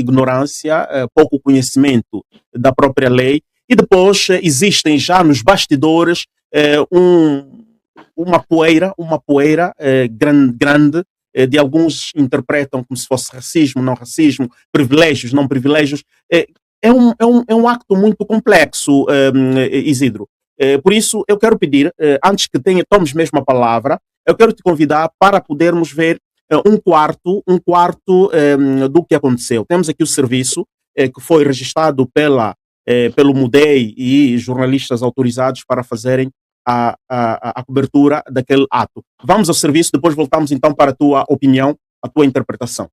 ignorância, pouco conhecimento da própria lei, e depois existem já nos bastidores uma poeira grande, de alguns interpretam como se fosse racismo, não racismo, privilégios, não privilégios. É um acto muito complexo, Isidro. Por isso, eu quero pedir, antes que tomes mesmo a palavra, eu quero te convidar para podermos ver um quarto do que aconteceu. Temos aqui o serviço que foi registrado pelo MUDEI e jornalistas autorizados para fazerem a cobertura daquele ato. Vamos ao serviço, depois voltamos então para a tua opinião, a tua interpretação.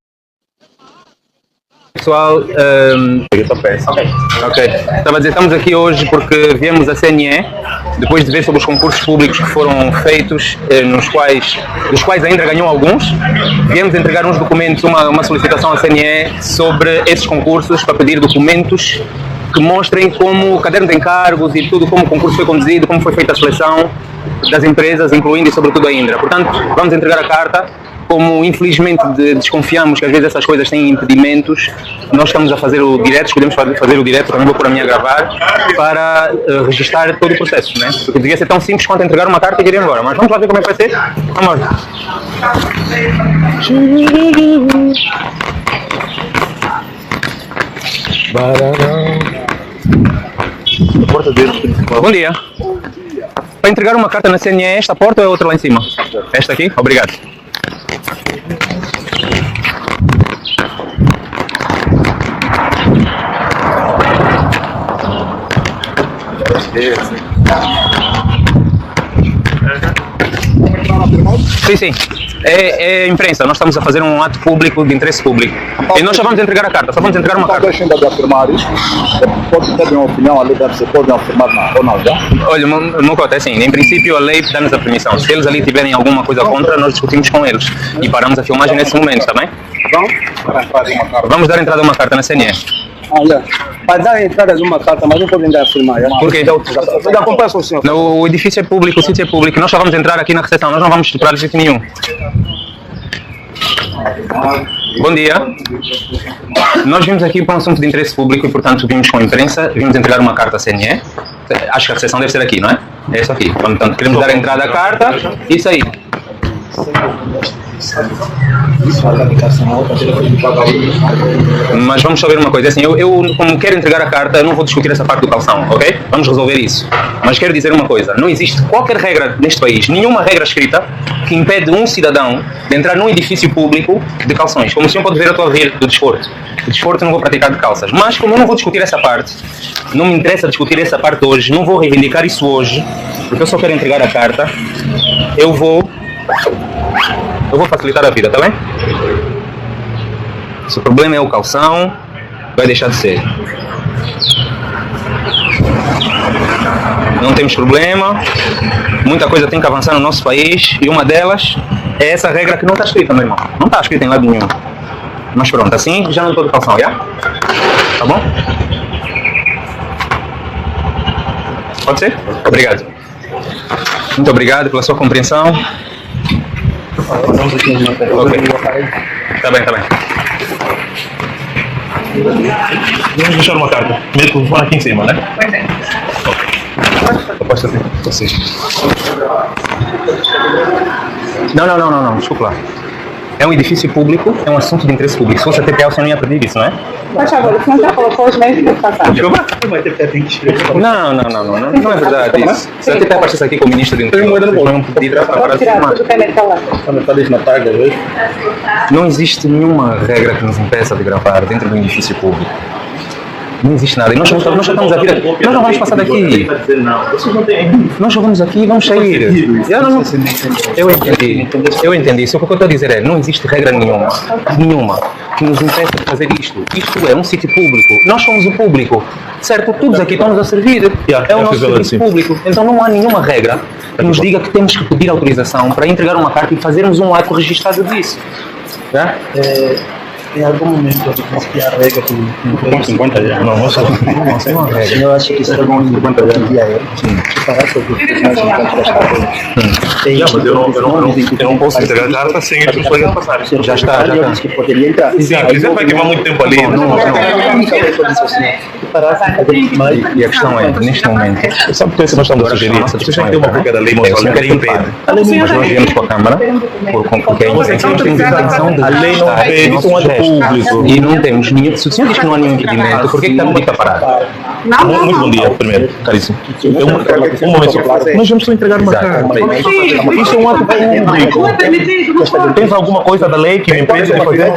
Pessoal, ok. Estava a dizer, estamos aqui hoje porque viemos à CNE, depois de ver sobre os concursos públicos que foram feitos, dos quais ainda ganhou alguns. Viemos entregar uns documentos, uma solicitação à CNE sobre esses concursos, para pedir documentos que mostrem como o caderno de encargos e tudo, como o concurso foi conduzido, como foi feita a seleção das empresas, incluindo e sobretudo a Indra. Portanto, vamos entregar a carta. Como infelizmente desconfiamos que às vezes essas coisas têm impedimentos, nós estamos a fazer o direto, escolhemos fazer o direto, também vou pôr a minha a gravar, para registrar todo o processo, né? Porque devia ser tão simples quanto entregar uma carta e ir embora. Mas vamos lá ver como é que vai ser? Vamos lá. Bom dia. Para entregar uma carta na CNE, esta porta ou é outra lá em cima? Esta aqui? Obrigado. Sim. É imprensa, nós estamos a fazer um ato público de interesse público. E nós só vamos entregar a carta, só vamos entregar uma carta. Deixa ainda de afirmar isto. Pode ter uma opinião, a lei deve ser, podem afirmar ou não, já? Olha, meu cota, é assim, em princípio a lei dá-nos a permissão. Se eles ali tiverem alguma coisa contra, nós discutimos com eles. E paramos a filmagem nesse momento, está bem? Vamos dar entrada a uma carta na CNE. Para dar entrada de uma carta, mas não podem dar a afirmar. Por quê? Não, o edifício é público, o sítio é público. Nós só vamos entrar aqui na recepção, nós não vamos estruturar sítio nenhum. Bom dia. Nós vimos aqui para um assunto de interesse público e, portanto, vimos com a imprensa, vimos entregar uma carta à CNE. Acho que a recepção deve ser aqui, não é? É isso aqui. Portanto, queremos dar entrada à carta. Isso aí. Mas vamos só ver uma coisa, assim, eu como quero entregar a carta, eu não vou discutir essa parte do calção, ok? Vamos resolver isso. Mas quero dizer uma coisa, não existe qualquer regra neste país, nenhuma regra escrita, que impede um cidadão de entrar num edifício público de calções. Como o senhor pode ver, eu estou a vir do desporto. O desporto eu não vou praticar de calças. Mas como eu não vou discutir essa parte, não me interessa discutir essa parte hoje, não vou reivindicar isso hoje, porque eu só quero entregar a carta, eu vou facilitar a vida, tá bem? Se o problema é o calção, vai deixar de ser. Não temos problema, muita coisa tem que avançar no nosso país e uma delas é essa regra que não está escrita, meu irmão. Não está escrita em lado nenhum. Mas pronto, assim já não estou de calção, já? Tá bom? Pode ser? Obrigado. Muito obrigado pela sua compreensão. Ok. Tá bem. Vamos deixar uma carta. Meto o telefone aqui em cima, né? Ok. Aposto assim. Não. Desculpa lá. É um edifício público, é um assunto de interesse público. Se fosse a TPA, você não ia pedir isso, não é? Por favor, o senhor já colocou os meios de passar. Desculpa? Não é verdade isso. Se a TPA aparecesse aqui com o ministro do Interior, vocês vão pedir para filmar. Não existe nenhuma regra que nos impeça de gravar dentro de um edifício público. Não existe nada. E nós só estamos a vir aqui. Nós não vamos passar daqui. Nós só vamos aqui e vamos sair. Eu entendi. Só que o que eu estou a dizer é, não existe regra nenhuma que nos impeça de fazer isto. Isto é um sítio público. Nós somos o público. Certo? Todos aqui estamos a servir. É o nosso serviço público. Então não há nenhuma regra que nos diga que temos que pedir autorização para entregar uma carta e fazermos um ato registado disso. Em algum momento eu disse que a regra que Com 50 anos. Não, você não é regra. eu acho que seria bom 50 anos de aí. Parar sobre o personagem que Mas eu não posso entregar já está sem as pessoas passarem. Já está. Eu disse que poderia entrar. Sim, você vai queimar muito tempo ali. E a questão é, neste momento, Sabe por que nós estamos a sugerir? Vocês têm que ter uma boca da lei mostrar que impede. mas nós viemos com a Câmara porque a intenção de A lei não impede, isso é um ato público. e não temos nenhum. Se o senhor diz que não há nenhum impedimento, por que estamos aqui a parar? Muito bom dia, primeiro, caríssimo. Um momento só. Nós vamos só entregar uma carta. Isso é um ato público. Tens alguma coisa da lei que me impede de fazer?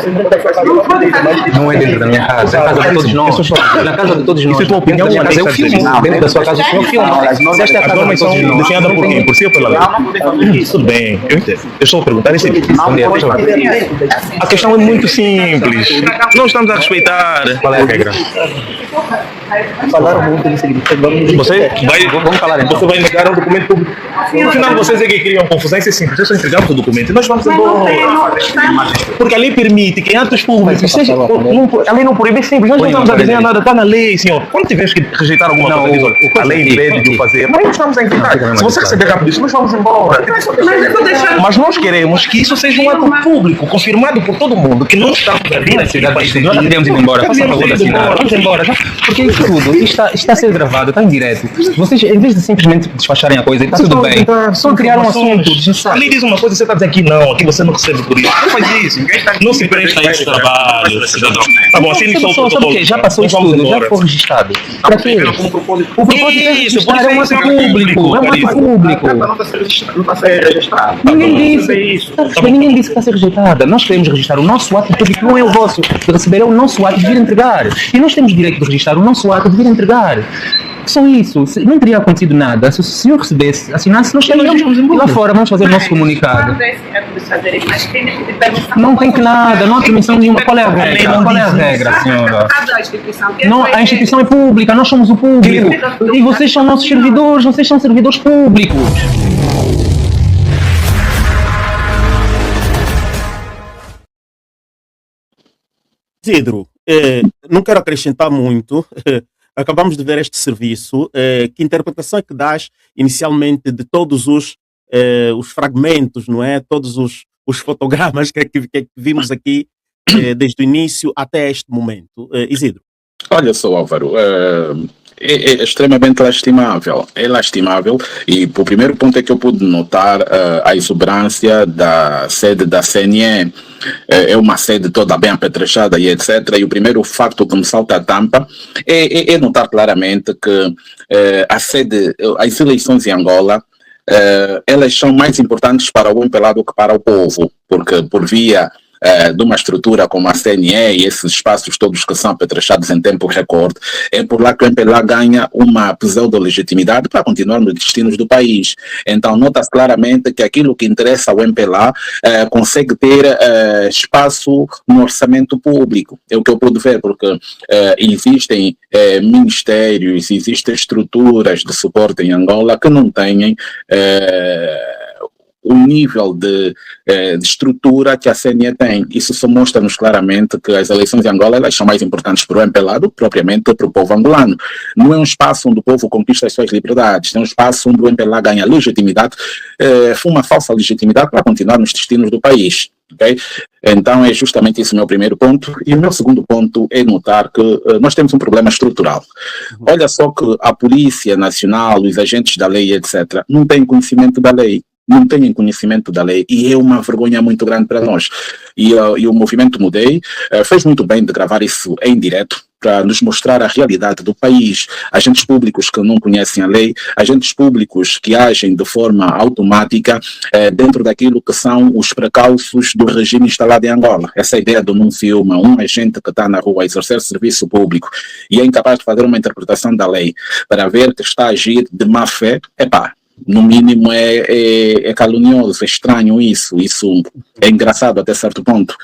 Não é dentro da minha casa, é a casa de todos nós. Na casa de todos nós. Isso é tua opinião? Dentro da minha casa eu filmo. Dentro da sua casa o senhor filma. Se esta é a As casa de normas são todos nós. desenhadas por quem? Por si ou pela lei? Tudo bem, eu entendo. Eu estou a perguntar isso. A questão é muito simples. Nós estamos a respeitar. Qual é a regra? Falaram muito de significado. Vamos falar então. Você vai negar um documento público. No final, vocês é que criam confusão. Isso é simples. Nós só entregamos o documento e nós vamos embora. Porque a lei permite que em atos públicos seja. A lei não proíbe, é simples. Nós não estamos a desenhar nada, está na lei, senhor. Quando tiveres que rejeitar alguma coisa, diz, olha, a lei impede de o fazer. Mas nós estamos a entender. Se você receber rápido isso, nós vamos embora. Mas nós queremos que isso seja um ato público, confirmado por todo mundo, que não estamos ali na cidade. Nós já devemos ir embora. Faça a favor de assinar. Vamos embora. Porque isso tudo está a ser gravado, está em direto. Vocês, em vez de simplesmente despacharem a coisa, está tudo bem. Só criar um assunto. A lei diz uma coisa, você está dizendo aqui não, aqui você não recebe por isso. Não faz isso. Não se presta a esse trabalho, cidadão. Tá bom, assim só o Sabe o quê? Já passou isso tudo, já foi registrado. Para quê? O propósito é registrar, é um ato público. É um ato público. Não está a ser registrado. Ninguém disse que está a ser rejeitada. Nós queremos registrar o nosso ato público, não é o vosso. De receber é o nosso ato de vir entregar. E nós temos direito de registrar o nosso ato de vir entregar. Só isso. Não teria acontecido nada. Se o senhor recebesse, assinasse, nós estaríamos lá fora, vamos fazer o nosso comunicado. Não tem que nada, não há permissão nenhuma. Qual é a regra? Qual é a regra, senhora? Não, a instituição é pública, nós somos o público. E vocês são nossos servidores, vocês são servidores públicos. Isidro, não quero acrescentar muito. Acabamos de ver este serviço. Que interpretação é que dás inicialmente de todos os fragmentos, não é? Todos os fotogramas que vimos aqui desde o início até este momento? Isidro. Olha só, Álvaro, é extremamente lastimável. É lastimável e o primeiro ponto é que eu pude notar a exuberância da sede da CNE. É uma sede toda bem apetrechada e etc. E o primeiro facto que me salta a tampa é notar claramente que as eleições em Angola, elas são mais importantes para o MPLA do que para o povo, porque por via de uma estrutura como a CNE e esses espaços todos que são apetrechados em tempo recorde, é por lá que o MPLA ganha uma pseudo-legitimidade para continuar nos destinos do país. Então nota-se claramente que aquilo que interessa ao MPLA consegue ter espaço no orçamento público. É o que eu pude ver, porque existem ministérios, existem estruturas de suporte em Angola que não têm o nível de estrutura que a CNE tem. Isso só mostra-nos claramente que as eleições em Angola elas são mais importantes para o MPLA do que propriamente para o povo angolano. Não é um espaço onde o povo conquista as suas liberdades, é um espaço onde o MPLA ganha legitimidade, uma falsa legitimidade para continuar nos destinos do país. Okay? Então é justamente esse o meu primeiro ponto. E o meu segundo ponto é notar que nós temos um problema estrutural. Olha só que a Polícia Nacional, os agentes da lei, etc., não têm conhecimento da lei. Não têm conhecimento da lei e é uma vergonha muito grande para nós. E o Movimento Mudei fez muito bem de gravar isso em direto para nos mostrar a realidade do país. Agentes públicos que não conhecem a lei, agentes públicos que agem de forma automática dentro daquilo que são os precalços do regime instalado em Angola. Essa ideia de não filma um agente que está na rua a exercer serviço público e é incapaz de fazer uma interpretação da lei para ver que está a agir de má fé, no mínimo é calunioso, é estranho isso é engraçado até certo ponto.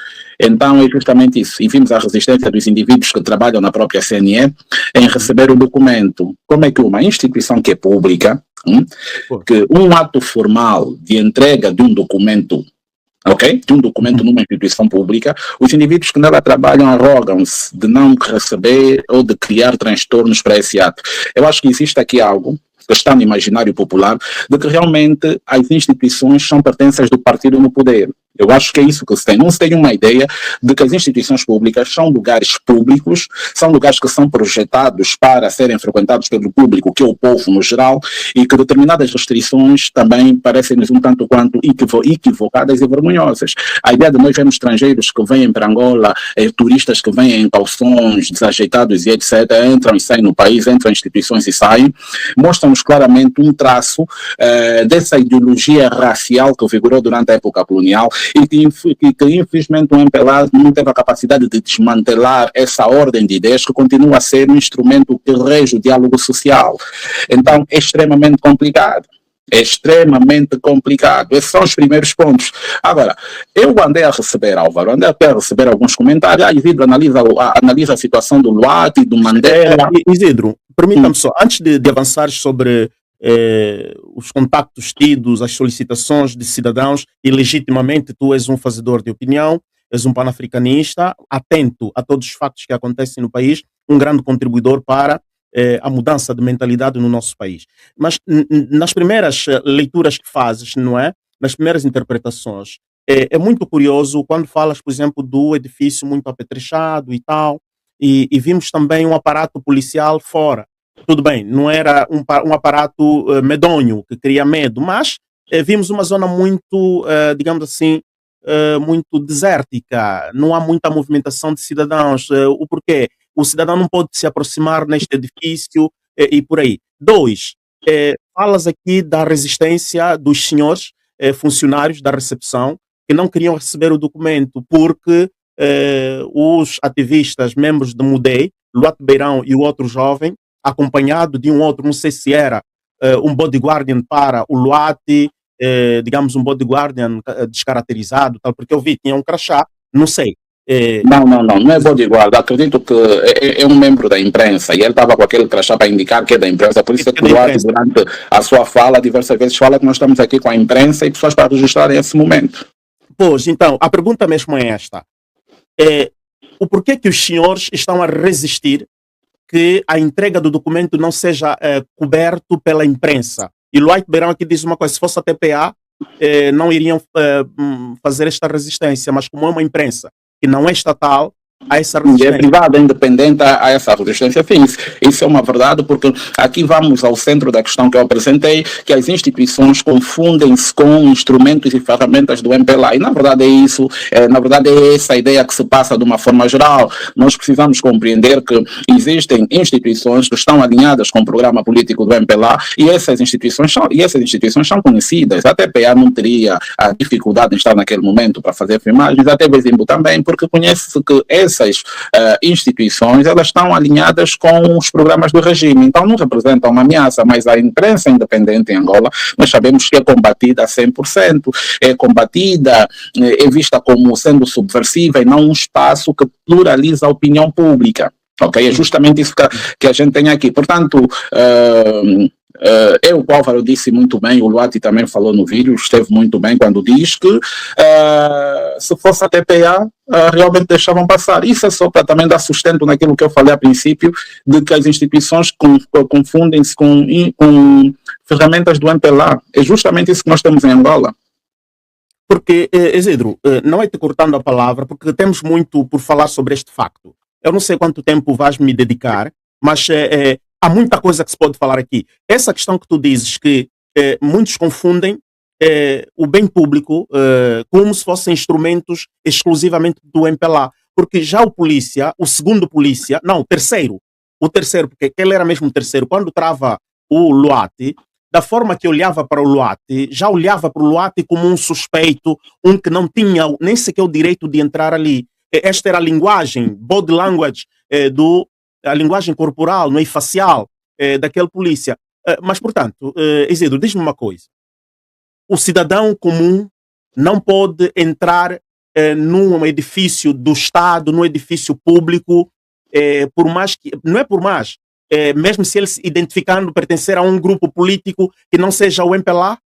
Então é justamente isso, e vimos a resistência dos indivíduos que trabalham na própria CNE em receber o documento. Como é que uma instituição que é pública, que um ato formal de entrega de um documento ok? De um documento numa instituição pública, os indivíduos que nela trabalham arrogam-se de não receber ou de criar transtornos para esse ato. Eu acho que existe aqui algo que está no imaginário popular de que realmente as instituições são pertences do partido no poder. Eu acho que é isso que se tem. Não se tem uma ideia de que as instituições públicas são lugares públicos, são lugares que são projetados para serem frequentados pelo público, que é o povo no geral, e que determinadas restrições também parecem-nos um tanto quanto equivocadas e vergonhosas. A ideia de nós vermos estrangeiros que vêm para Angola, turistas que vêm em calções desajeitados e etc., entram e saem no país, entram em instituições e saem, mostram-nos claramente um traço dessa ideologia racial que vigorou durante a época colonial, e que infelizmente o MPLA não teve a capacidade de desmantelar essa ordem de ideias que continua a ser um instrumento que rege o diálogo social. Então é extremamente complicado. É extremamente complicado. Esses são os primeiros pontos. Agora, eu andei a receber, Álvaro, a receber alguns comentários. Isidro analisa a situação do Luati, do Mandela. Isidro, permita-me só, antes de avançar sobre os contactos tidos, as solicitações de cidadãos, e legitimamente tu és um fazedor de opinião, és um panafricanista, atento a todos os fatos que acontecem no país, um grande contribuidor para a mudança de mentalidade no nosso país. Mas nas primeiras leituras que fazes, não é? Nas primeiras interpretações, é muito curioso quando falas, por exemplo, do edifício muito apetrechado e tal, e vimos também um aparato policial fora. Tudo bem, não era um aparato medonho, que cria medo, mas vimos uma zona muito, digamos assim, muito desértica, não há muita movimentação de cidadãos. O porquê? O cidadão não pode se aproximar neste edifício e por aí. 2, falas aqui da resistência dos senhores funcionários da recepção que não queriam receber o documento porque os ativistas, membros do MUDEI, Luat Beirão e o outro jovem, acompanhado de um outro, não sei se era um bodyguardian para o Luati, digamos um bodyguardian descaracterizado, tal, porque eu vi, tinha um crachá, não sei. Não é bodyguard. Acredito que é um membro da imprensa e ele estava com aquele crachá para indicar que é da imprensa. Por isso é que o Luati, durante a sua fala, diversas vezes fala que nós estamos aqui com a imprensa e pessoas para registrar esse momento. Pois, então, a pergunta mesmo é esta. O porquê que os senhores estão a resistir que a entrega do documento não seja coberto pela imprensa? E Luat Beirão aqui diz uma coisa: se fosse a TPA, não iriam fazer esta resistência, mas como é uma imprensa que não é estatal, a essa resistência. E é privada, independente a essa resistência. Isso é uma verdade, porque aqui vamos ao centro da questão que eu apresentei, que as instituições confundem-se com instrumentos e ferramentas do MPLA. E na verdade é isso, na verdade é essa ideia que se passa de uma forma geral. Nós precisamos compreender que existem instituições que estão alinhadas com o programa político do MPLA e essas instituições são conhecidas. A TPA não teria a dificuldade em estar naquele momento para fazer filmagens, até Bezimbo também, porque conhece-se que essas instituições, elas estão alinhadas com os programas do regime, então não representam uma ameaça, mas a imprensa independente em Angola, nós sabemos que é combatida a 100%, é combatida, é vista como sendo subversiva e não um espaço que pluraliza a opinião pública. Ok? É justamente isso que a gente tem aqui. Portanto, o Álvaro disse muito bem, o Luati também falou no vídeo, esteve muito bem quando diz que se fosse a TPA, realmente deixavam passar. Isso é só para também dar sustento naquilo que eu falei a princípio, de que as instituições confundem-se com ferramentas do MPLA. É justamente isso que nós temos em Angola. Porque, Isidro, não é te cortando a palavra, porque temos muito por falar sobre este facto. Eu não sei quanto tempo vais me dedicar, mas há muita coisa que se pode falar aqui. Essa questão que tu dizes que muitos confundem o bem público como se fossem instrumentos exclusivamente do MPLA. Porque já o terceiro, porque ele era mesmo o terceiro, quando trava o Luati, da forma que olhava para o Luati, já olhava para o Luati como um suspeito, um que não tinha nem sequer o direito de entrar ali. Esta era a linguagem, body language, a linguagem corporal, não é, facial, daquele polícia. Mas, portanto, Isidro, diz-me uma coisa. O cidadão comum não pode entrar num edifício do Estado, num edifício público, por mais que... Não é por mais, mesmo se ele se identificando pertencer a um grupo político que não seja o MPLA?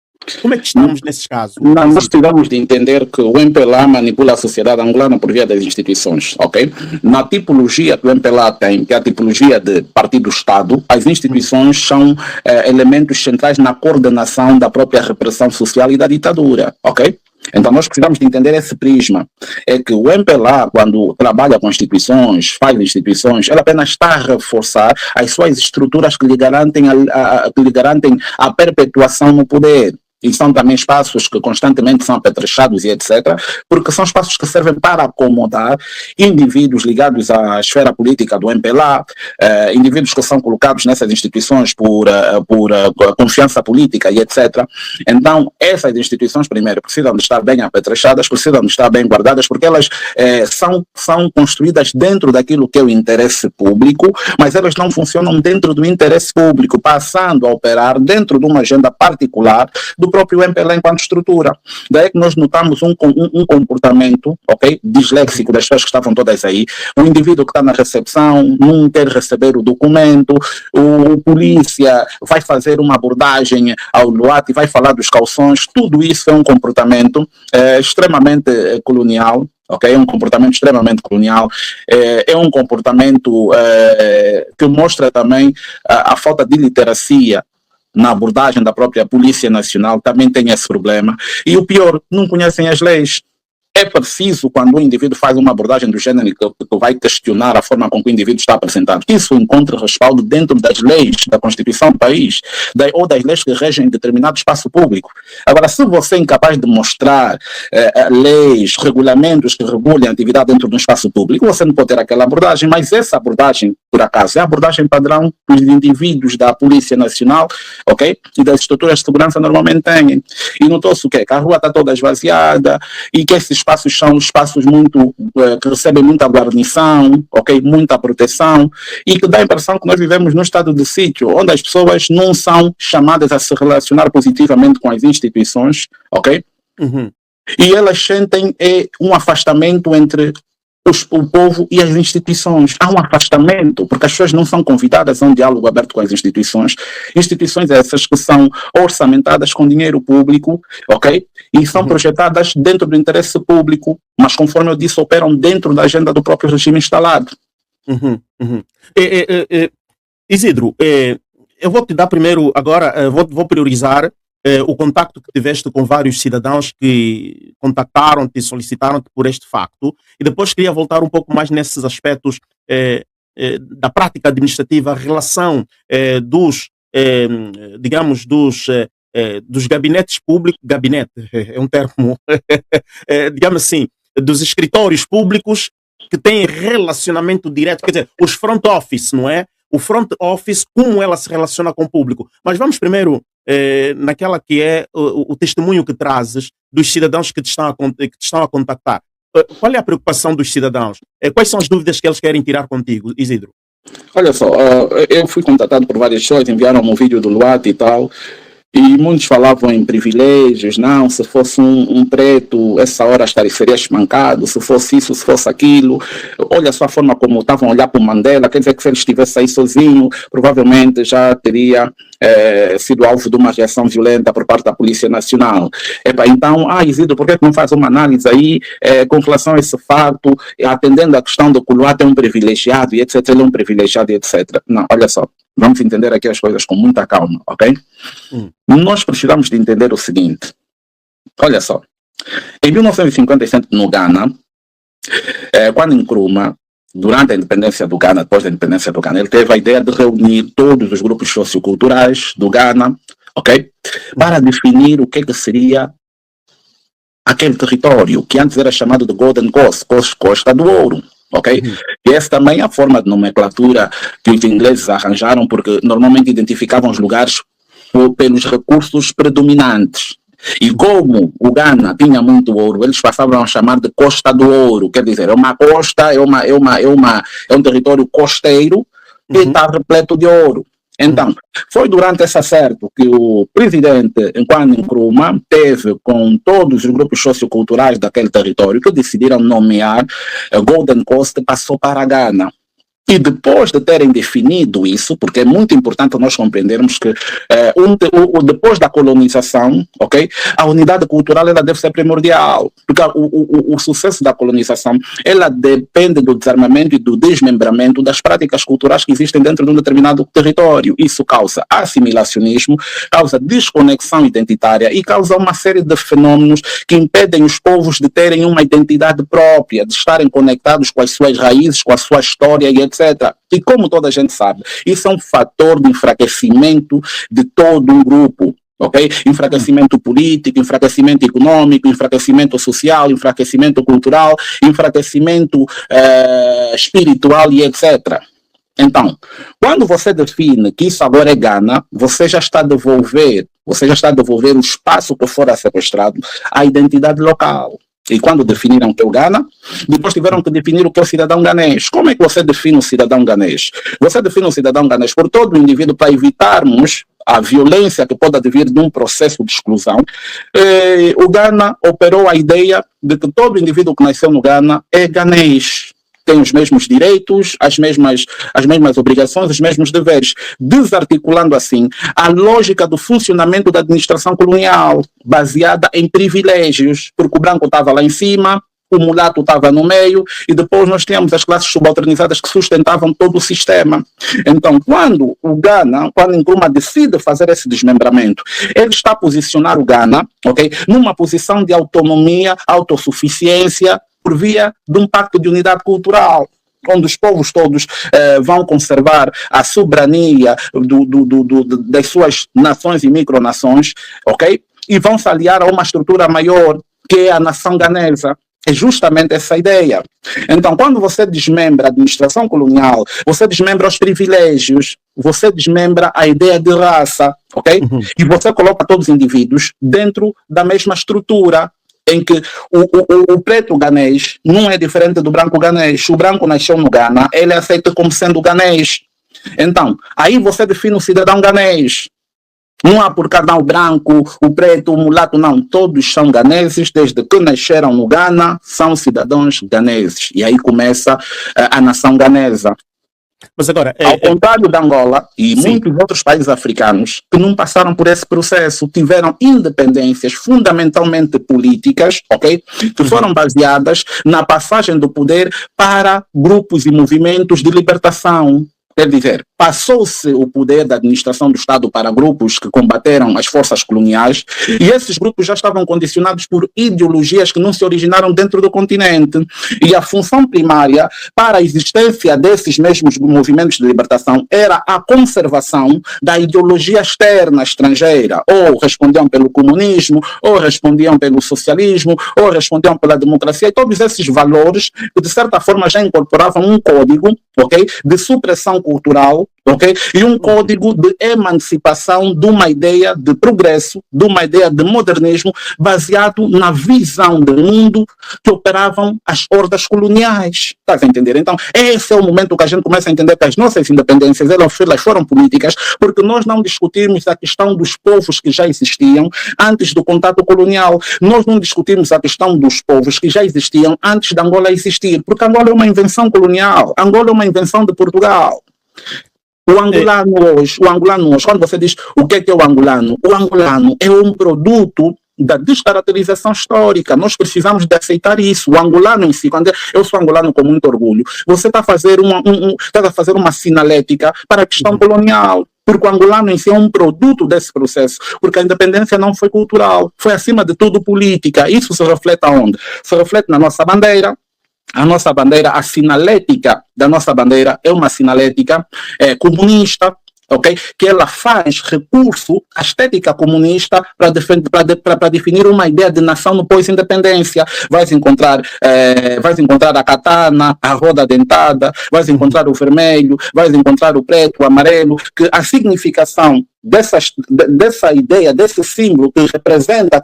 Como é que estamos nesses casos? Não, nós precisamos de entender que o MPLA manipula a sociedade angolana por via das instituições, ok? Na tipologia que o MPLA tem, que é a tipologia de partido-Estado, as instituições são elementos centrais na coordenação da própria repressão social e da ditadura, ok? Então nós precisamos de entender esse prisma. É que o MPLA, quando trabalha com instituições, faz instituições, ela apenas está a reforçar as suas estruturas que lhe garantem a perpetuação no poder. E são também espaços que constantemente são apetrechados e etc., porque são espaços que servem para acomodar indivíduos ligados à esfera política do MPLA, indivíduos que são colocados nessas instituições por confiança política e etc. Então, essas instituições, primeiro, precisam de estar bem apetrechadas, precisam de estar bem guardadas, porque elas são construídas dentro daquilo que é o interesse público, mas elas não funcionam dentro do interesse público, passando a operar dentro de uma agenda particular do próprio MPLA enquanto estrutura. Daí que nós notamos um comportamento, ok, disléxico das pessoas que estavam todas aí. O indivíduo que está na recepção não quer receber o documento, o polícia vai fazer uma abordagem ao Luat e vai falar dos calções. Tudo isso é um comportamento extremamente colonial. Ok, é um comportamento extremamente colonial, é um comportamento que mostra também a falta de literacia na abordagem da própria Polícia Nacional, também tem esse problema. E o pior, não conhecem as leis. É preciso, quando o indivíduo faz uma abordagem do gênero que vai questionar a forma com que o indivíduo está apresentado, que isso encontre respaldo dentro das leis da Constituição do país, ou das leis que regem determinado espaço público. Agora, se você é incapaz de mostrar leis, regulamentos que regulem a atividade dentro de um espaço público, você não pode ter aquela abordagem, mas essa abordagem, por acaso, é a abordagem padrão que os indivíduos da Polícia Nacional, ok, e das estruturas de segurança normalmente têm. E notou-se o quê? Que a rua está toda esvaziada e que esses espaços são espaços que recebem muita guarnição, ok, muita proteção, e que dá a impressão que nós vivemos num estado de sítio, onde as pessoas não são chamadas a se relacionar positivamente com as instituições, ok? Uhum. E elas sentem um afastamento entre o povo e as instituições. Há um afastamento, porque as pessoas não são convidadas a um diálogo aberto com as instituições. Instituições essas que são orçamentadas com dinheiro público, ok? E são projetadas dentro do interesse público, mas conforme eu disse, operam dentro da agenda do próprio regime instalado. Isidro, eu vou te dar primeiro, agora, vou priorizar o contacto que tiveste com vários cidadãos que contactaram-te e solicitaram-te por este facto, e depois queria voltar um pouco mais nesses aspectos da prática administrativa, a relação dos gabinetes públicos, gabinete é um termo, digamos assim, dos escritórios públicos que têm relacionamento direto, quer dizer, os front office, não é? O front office, como ela se relaciona com o público. Mas vamos primeiro naquela que é o testemunho que trazes dos cidadãos que te estão a contactar. Qual é a preocupação dos cidadãos? Quais são as dúvidas que eles querem tirar contigo, Isidro? Olha só, eu fui contatado por várias pessoas, enviaram-me um vídeo do Luat e tal, e muitos falavam em privilégios, não, se fosse um preto, essa hora seria espancado, se fosse isso, se fosse aquilo. Olha só a forma como estavam a olhar para o Mandela, quer dizer que se ele estivesse aí sozinho, provavelmente já teria sido alvo de uma reação violenta por parte da Polícia Nacional. Então, Isidro, por que não faz uma análise aí com relação a esse fato, atendendo a questão do que o Luat é um privilegiado e etc, ele é um privilegiado e etc. Não, olha só. Vamos entender aqui as coisas com muita calma, ok? Nós precisamos de entender o seguinte. Olha só. Em 1957, no Ghana, quando Nkrumah, durante a independência do Ghana, depois da independência do Ghana, ele teve a ideia de reunir todos os grupos socioculturais do Ghana, ok? Para definir o que seria aquele território, que antes era chamado de Golden Coast, Costa do Ouro. Ok? E essa também é a forma de nomenclatura que os ingleses arranjaram, porque normalmente identificavam os lugares pelos recursos predominantes. E como o Ghana tinha muito ouro, eles passavam a chamar de Costa do Ouro, quer dizer, é uma costa, é um território costeiro que está repleto de ouro. Então, foi durante esse acerto que o presidente Kwame Nkrumah teve com todos os grupos socioculturais daquele território que decidiram nomear Golden Coast, passou para a Ghana. E depois de terem definido isso, porque é muito importante nós compreendermos que depois da colonização, ok, a unidade cultural ela deve ser primordial, porque o sucesso da colonização ela depende do desarmamento e do desmembramento das práticas culturais que existem dentro de um determinado território. Isso causa assimilacionismo, causa desconexão identitária e causa uma série de fenômenos que impedem os povos de terem uma identidade própria, de estarem conectados com as suas raízes, com a sua história e etc. E como toda a gente sabe, isso é um fator de enfraquecimento de todo um grupo. Okay? Enfraquecimento político, enfraquecimento econômico, enfraquecimento social, enfraquecimento cultural, enfraquecimento espiritual e etc. Então, quando você define que isso agora é Gana, você já está a devolver o espaço que fora sequestrado à identidade local. E quando definiram o que é o Gana, depois tiveram que definir o que é o cidadão ganês. Como é que você define o cidadão ganês? Você define o cidadão ganês por todo o indivíduo para evitarmos a violência que pode advir de um processo de exclusão. O Gana operou a ideia de que todo indivíduo que nasceu no Gana é ganês. Tem os mesmos direitos, as mesmas obrigações, os mesmos deveres, desarticulando assim a lógica do funcionamento da administração colonial, baseada em privilégios, porque o branco estava lá em cima, o mulato estava no meio, e depois nós tínhamos as classes subalternizadas que sustentavam todo o sistema. Então, quando o Gana, quando Nkrumah decide fazer esse desmembramento, ele está a posicionar o Gana, okay, numa posição de autonomia, autossuficiência, por via de um pacto de unidade cultural, onde os povos todos vão conservar a soberania das suas nações e micronações, ok? E vão se aliar a uma estrutura maior, que é a nação ganesa. É justamente essa ideia. Então, quando você desmembra a administração colonial, você desmembra os privilégios, você desmembra a ideia de raça, ok? E você coloca todos os indivíduos dentro da mesma estrutura, em que o preto ganês não é diferente do branco ganês. O branco nasceu no Gana, ele é aceito como sendo ganês. Então, aí você define o cidadão ganês. Não há por cada um o branco, o preto, o mulato, não. Todos são ganeses, desde que nasceram no Gana, são cidadãos ganeses. E aí começa a nação ganesa. Mas agora, ao contrário da Angola e muitos outros países africanos que não passaram por esse processo, tiveram independências fundamentalmente políticas, ok? Que foram baseadas na passagem do poder para grupos e movimentos de libertação. Quer dizer, passou-se o poder da administração do Estado para grupos que combateram as forças coloniais, e esses grupos já estavam condicionados por ideologias que não se originaram dentro do continente. E a função primária para a existência desses mesmos movimentos de libertação era a conservação da ideologia externa estrangeira. Ou respondiam pelo comunismo, ou respondiam pelo socialismo, ou respondiam pela democracia, e todos esses valores que de certa forma já incorporavam um código, ok, de supressão cultural, ok, e um código de emancipação de uma ideia de progresso, de uma ideia de modernismo baseado na visão do mundo que operavam as hordas coloniais. Estás a entender? Então, esse é o momento que a gente começa a entender que as nossas independências elas foram políticas, porque nós não discutimos a questão dos povos que já existiam antes do contato colonial. Nós não discutimos a questão dos povos que já existiam antes da Angola existir, porque Angola é uma invenção colonial. Angola é uma invenção de Portugal. O angolano hoje, quando você diz o que é o angolano é um produto da descaracterização histórica. Nós precisamos de aceitar isso. O angolano em si, quando eu sou angolano com muito orgulho, você está a fazer uma sinalética para a questão colonial. Porque o angolano em si é um produto desse processo, porque a independência não foi cultural, foi acima de tudo política. Isso se reflete aonde? Se reflete na nossa bandeira. A nossa bandeira, a sinalética da nossa bandeira é uma sinalética comunista, ok? Que ela faz recurso à estética comunista para definir uma ideia de nação no pós-independência. Vais encontrar a katana, a roda dentada, vais encontrar o vermelho, vais encontrar o preto, o amarelo, que a significação dessa ideia, desse símbolo que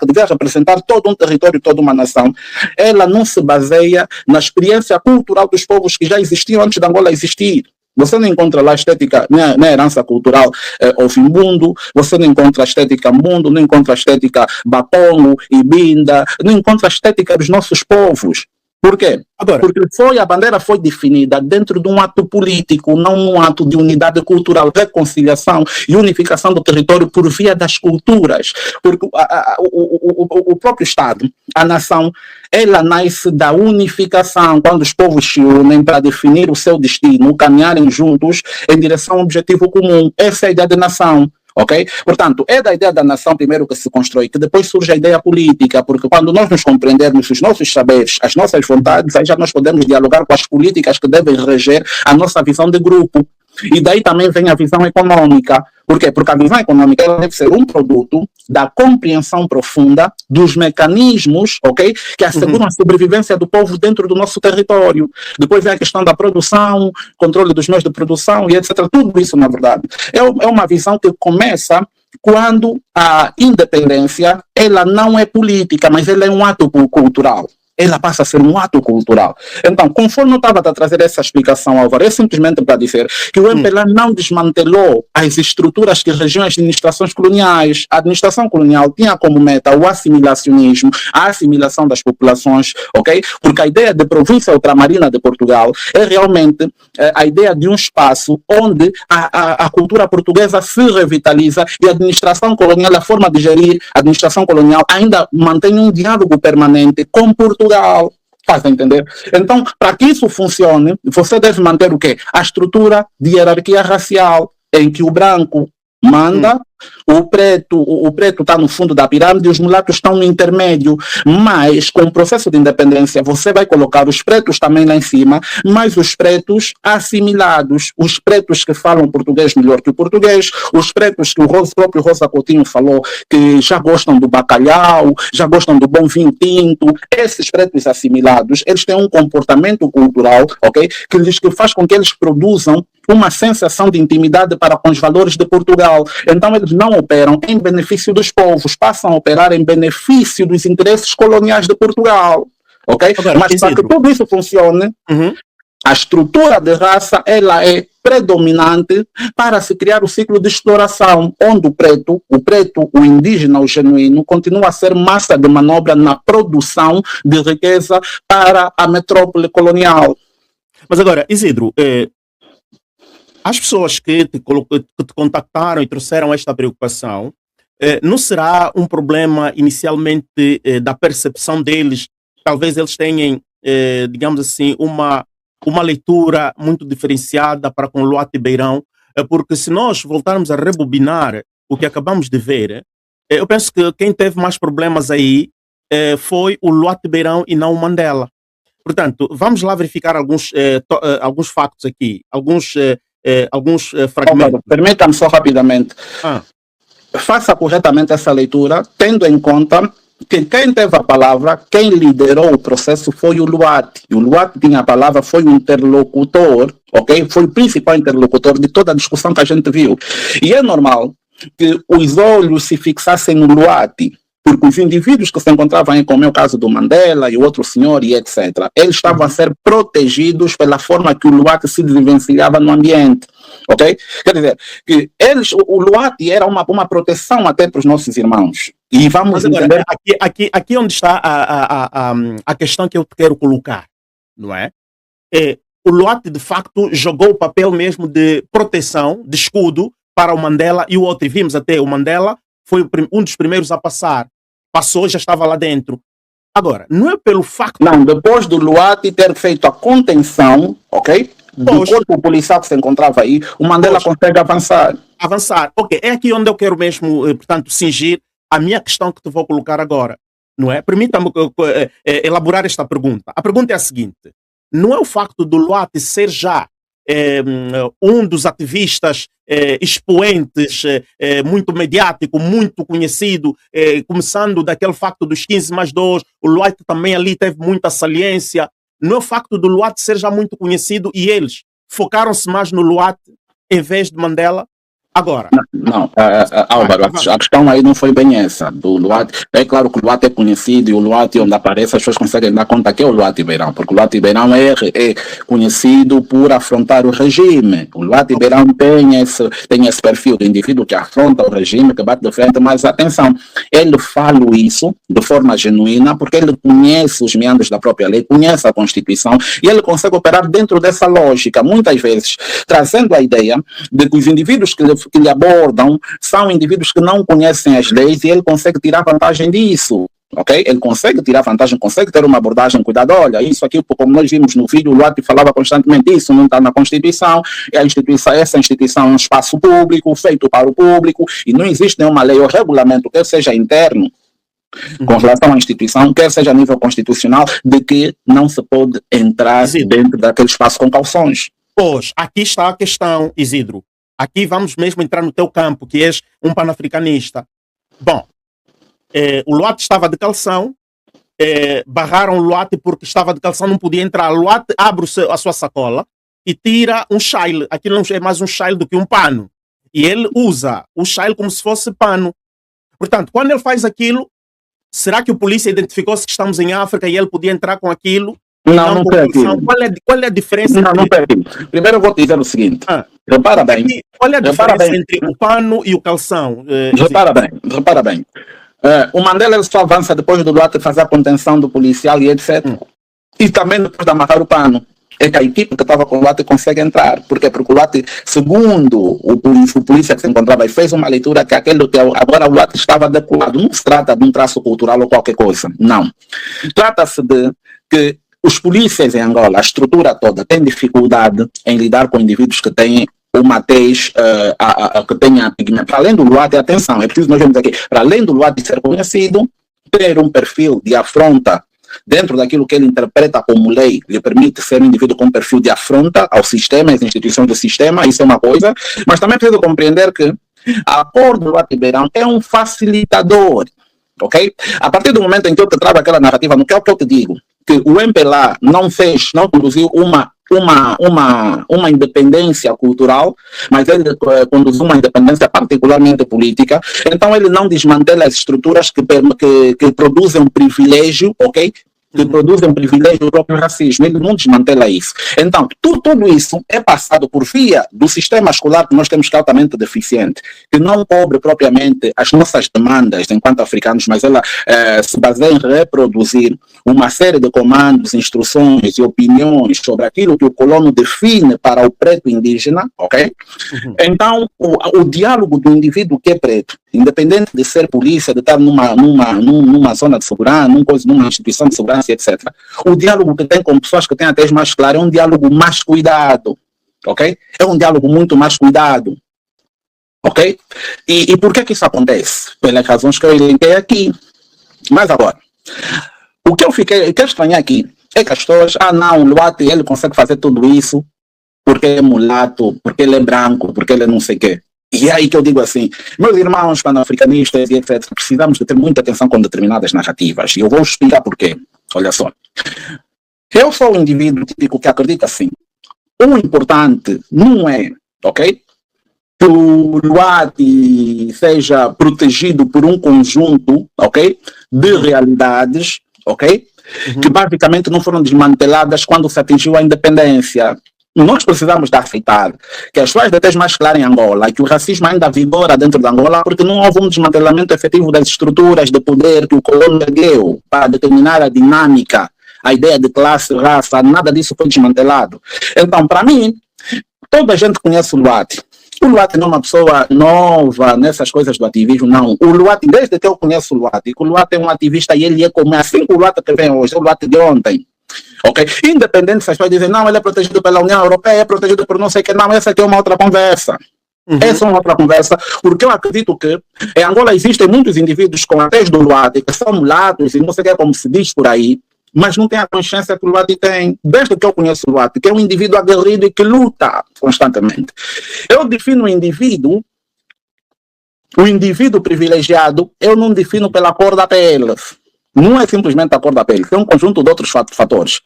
devia representar todo um território, toda uma nação, ela não se baseia na experiência cultural dos povos que já existiam antes da Angola existir. Você não encontra lá estética, na herança cultural Ofimbundo, você não encontra a estética Mundo, não encontra a estética Bapongo, Ibinda, não encontra a estética dos nossos povos. Por quê? Agora, Porque a bandeira foi definida dentro de um ato político, não um ato de unidade cultural, reconciliação e unificação do território por via das culturas. Porque o próprio Estado, a nação, ela nasce da unificação, quando os povos se unem para definir o seu destino, caminharem juntos em direção a um objetivo comum. Essa é a ideia de nação. Ok? Portanto, é da ideia da nação primeiro que se constrói, que depois surge a ideia política, porque quando nós nos compreendermos os nossos saberes, as nossas vontades, aí já nós podemos dialogar com as políticas que devem reger a nossa visão de grupo. E daí também vem a visão econômica. Por quê? Porque a visão econômica ela deve ser um produto da compreensão profunda dos mecanismos, ok, que asseguram a sobrevivência do povo dentro do nosso território. Depois vem a questão da produção, controle dos meios de produção e etc. Tudo isso, na verdade, é uma visão que começa quando a independência ela não é política, mas ela é um ato cultural. Ela passa a ser um ato cultural. Então, conforme eu estava a trazer essa explicação, Álvaro, é simplesmente para dizer que o MPLA não desmantelou as estruturas que regiam as administrações coloniais. A administração colonial tinha como meta o assimilacionismo, a assimilação das populações, ok? Porque a ideia de província ultramarina de Portugal é realmente a ideia de um espaço onde a cultura portuguesa se revitaliza e a administração colonial, a forma de gerir a administração colonial ainda mantém um diálogo permanente com Portugal. Faz entender? Então, para que isso funcione, você deve manter o quê? A estrutura de hierarquia racial, em que o branco manda, o preto está no fundo da pirâmide e os mulatos estão no intermédio. Mas, com o processo de independência, você vai colocar os pretos também lá em cima, mas os pretos assimilados, os pretos que falam português melhor que o português, os pretos que o próprio Rosa Coutinho falou que já gostam do bacalhau, já gostam do bom vinho tinto. Esses pretos assimilados, eles têm um comportamento cultural, ok, que faz com que eles produzam uma sensação de intimidade para com os valores de Portugal. Então, eles não operam em benefício dos povos, passam a operar em benefício dos interesses coloniais de Portugal. Ok? Agora, mas para que tudo isso funcione, a estrutura de raça ela é predominante para se criar o ciclo de exploração, onde o indígena, o genuíno, continua a ser massa de manobra na produção de riqueza para a metrópole colonial. Mas agora, Isidro, as pessoas que te contactaram e trouxeram esta preocupação, não será um problema inicialmente da percepção deles? Talvez eles tenham, digamos assim, uma leitura muito diferenciada para com Luati Beirão, porque se nós voltarmos a rebobinar o que acabamos de ver, eu penso que quem teve mais problemas aí foi o Luati Beirão e não o Mandela. Portanto, vamos lá verificar alguns factos aqui, alguns fragmentos. Permita-me só rapidamente. Faça corretamente essa leitura, tendo em conta que quem teve a palavra, quem liderou o processo foi o Luati. E o Luati tinha a palavra, foi o interlocutor, ok? Foi o principal interlocutor de toda a discussão que a gente viu. E é normal que os olhos se fixassem no Luati, porque os indivíduos que se encontravam aí, como é o caso do Mandela e o outro senhor e etc., eles estavam a ser protegidos pela forma que o Luati se vivenciava no ambiente, ok? Quer dizer, que o Luati era uma proteção até para os nossos irmãos. E vamos entender... Aqui onde está a questão que eu quero colocar, não é? O Luati, de facto, jogou o papel mesmo de proteção, de escudo para o Mandela e o outro. E vimos até o Mandela foi um dos primeiros a passar. Passou, já estava lá dentro. Agora, não é pelo facto... Não, depois do Luati ter feito a contenção, ok? Do corpo policial que se encontrava aí, o Mandela consegue avançar. Ok, é aqui onde eu quero mesmo, portanto, cingir a minha questão que te vou colocar agora. Não é? Permita-me elaborar esta pergunta. A pergunta é a seguinte. Não é o facto do Luati ser já um dos ativistas expoentes, muito mediático, muito conhecido, começando daquele facto dos 15+2, o Luati também ali teve muita saliência. Não é o facto do Luati ser já muito conhecido e eles focaram-se mais no Luati em vez de Mandela? Agora, Não, Álvaro, a questão aí não foi bem essa. Do Luati, é claro que o Luati é conhecido e o Luati, onde aparece, as pessoas conseguem dar conta que é o Luati Beirão, porque o Luati Beirão é conhecido por afrontar o regime. O Luati Beirão tem esse perfil do indivíduo que afronta o regime, que bate de frente, mas atenção, ele fala isso de forma genuína, porque ele conhece os meandros da própria lei, conhece a Constituição e ele consegue operar dentro dessa lógica, muitas vezes trazendo a ideia de que os indivíduos que lhe abordam são indivíduos que não conhecem as leis e ele consegue tirar vantagem disso. Ok? Ele consegue tirar vantagem, consegue ter uma abordagem, cuidado, olha, isso aqui, como nós vimos no vídeo, o Luati falava constantemente, isso não está na Constituição, essa instituição é um espaço público, feito para o público, e não existe nenhuma lei ou regulamento, quer seja interno, com relação à instituição, quer seja a nível constitucional, de que não se pode entrar dentro daquele espaço com calções. Pois, aqui está a questão, Isidro. Aqui vamos mesmo entrar no teu campo, que és um panafricanista. Bom, o Luati estava de calção, barraram o Luati porque estava de calção, não podia entrar. O Luati abre a sua sacola e tira um chile. Aquilo não é mais um chile do que um pano. E ele usa o chile como se fosse pano. Portanto, quando ele faz aquilo, será que o polícia identificou-se que estamos em África e ele podia entrar com aquilo? Não foi aquilo. Qual é a diferença? Não foi aquilo. Primeiro eu vou te dizer o seguinte. Repara bem. Qual é a diferença entre o pano e o calção? Repara bem. O Mandela ele só avança depois do Luati fazer a contenção do policial e etc. E também depois de amarrar o pano. É que a equipe que estava com o Luati consegue entrar. Porque o Luati, segundo o polícia que se encontrava, fez uma leitura que agora o Luati estava adequado. Não se trata de um traço cultural ou qualquer coisa. Não. Trata-se de que os polícias em Angola, a estrutura toda, tem dificuldade em lidar com indivíduos que têm uma tez que tenha pigmento. Para além do Luati, atenção, é preciso nós vemos aqui, para além do Luati ser conhecido, ter um perfil de afronta dentro daquilo que ele interpreta como lei, lhe permite ser um indivíduo com perfil de afronta ao sistema, às instituições do sistema, isso é uma coisa, mas também é preciso compreender que a cor do Luati Beirão é um facilitador, ok? A partir do momento em que eu te trago aquela narrativa, no que é o que eu te digo, que o MPLA não conduziu uma independência cultural, mas ele conduziu uma independência particularmente política, então ele não desmantela as estruturas que produzem um privilégio, ok? Que produzem um privilégio do próprio racismo, ele não desmantela isso. Então, tudo isso é passado por via do sistema escolar que nós temos que é altamente deficiente, que não cobre propriamente as nossas demandas enquanto africanos, mas ela se baseia em reproduzir uma série de comandos, instruções e opiniões sobre aquilo que o colono define para o preto indígena, ok? Então, o diálogo do indivíduo que é preto, independente de ser polícia, de estar numa zona de segurança, numa instituição de segurança, etc. O diálogo que tem com pessoas que têm a tez mais clara é um diálogo mais cuidado, ok? É um diálogo muito mais cuidado, ok? E por que isso acontece? Pelas razões que eu elenquei aqui. Mas agora, o que eu quero estranhar aqui é que as pessoas, não, o Luati, ele consegue fazer tudo isso porque é mulato, porque ele é branco, porque ele é não sei o quê. E é aí que eu digo assim, meus irmãos panafricanistas e etc, precisamos de ter muita atenção com determinadas narrativas. E eu vou explicar porquê. Olha só. Eu sou um indivíduo típico que acredita assim. O importante não é, ok? Que o Luati seja protegido por um conjunto, ok? De realidades, ok? Que basicamente não foram desmanteladas quando se atingiu a independência. Nós precisamos de aceitar que as pessoas de tez mais clara em Angola e que o racismo ainda vigora dentro de Angola porque não houve um desmantelamento efetivo das estruturas de poder que o colono ergueu para determinar a dinâmica, a ideia de classe, raça, nada disso foi desmantelado. Então, para mim, toda a gente conhece o Luati. O Luati não é uma pessoa nova nessas coisas do ativismo, não. O Luati, desde que eu conheço o Luati é um ativista e ele é como assim que o Luati que vem hoje, é o Luati de ontem. Ok? Independente se as pessoas dizem, não, ele é protegido pela União Europeia, é protegido por não sei o que, não, essa aqui é uma outra conversa. Essa é uma outra conversa, porque eu acredito que em Angola existem muitos indivíduos com a tez do Luati, que são mulatos e não sei o que, como se diz por aí, mas não tem a consciência que o Luati tem. Desde que eu conheço o Luati, que é um indivíduo aguerrido e que luta constantemente. Eu defino o indivíduo privilegiado, eu não defino pela cor da pele. Não é simplesmente a cor da pele, tem um conjunto de outros fatores.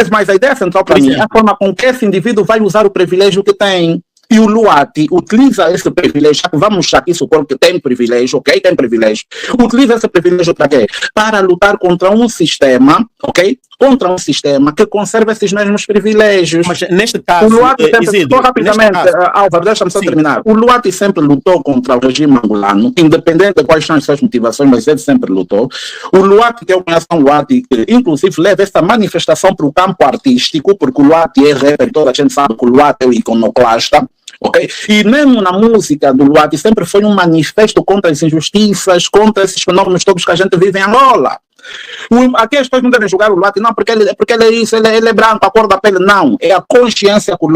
Mas a ideia central para mim é a forma com que esse indivíduo vai usar o privilégio que tem. E o Luati utiliza esse privilégio, já que vamos aqui supor que tem privilégio, ok? Tem privilégio. Utiliza esse privilégio para quê? Para lutar contra um sistema, ok? Contra um sistema que conserva esses mesmos privilégios. Mas neste caso, O Luati sempre, Isidro, só rapidamente, neste caso, Álvaro, deixa-me só sim. terminar. O Luati sempre lutou contra o regime angolano, independente de quais são as suas motivações, mas ele sempre lutou. O Luati, que eu conheço, um Luati que inclusive leva essa manifestação para o campo artístico, porque o Luati é rapper, toda a gente sabe que o Luati é o iconoclasta. Okay? E mesmo na música do Luati sempre foi um manifesto contra as injustiças, contra esses fenômenos todos que a gente vive em Angola. Aqui as pessoas não devem julgar o Luati, não, porque ele é isso, ele é branco, a cor da pele, não. É a consciência que o